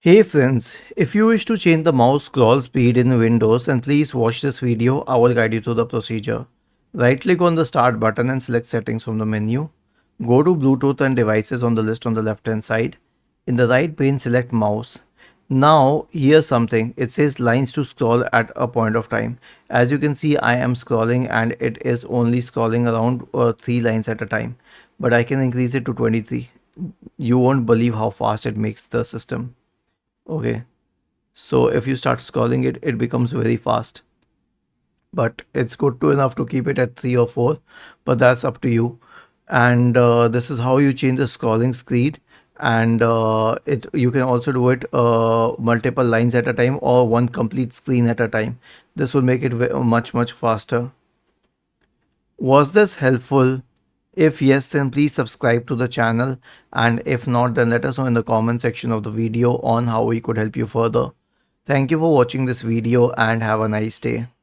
Hey friends, if you wish to change the mouse scroll speed in Windows, then please watch this video. I will guide you through the procedure. Right click on the start button and select settings from the menu. Go to Bluetooth and devices on the list on the left hand side. In the right pane select mouse. Now here's something, it says lines to scroll at a point of time. As you can see, I am scrolling and it is only scrolling around 3 lines at a time. But I can increase it to 23. You won't believe how fast it makes the system. Okay, so if you start scrolling it, it becomes very fast. But it's good to enough to keep it at 3 or 4, but that's up to you. And this is how you change the scrolling speed. And it you can also do it multiple lines at a time or one complete screen at a time. This will make it much faster. Was this helpful? If yes, then please subscribe to the channel, and if not, then let us know in the comment section of the video on how we could help you further. Thank you for watching this video and have a nice day.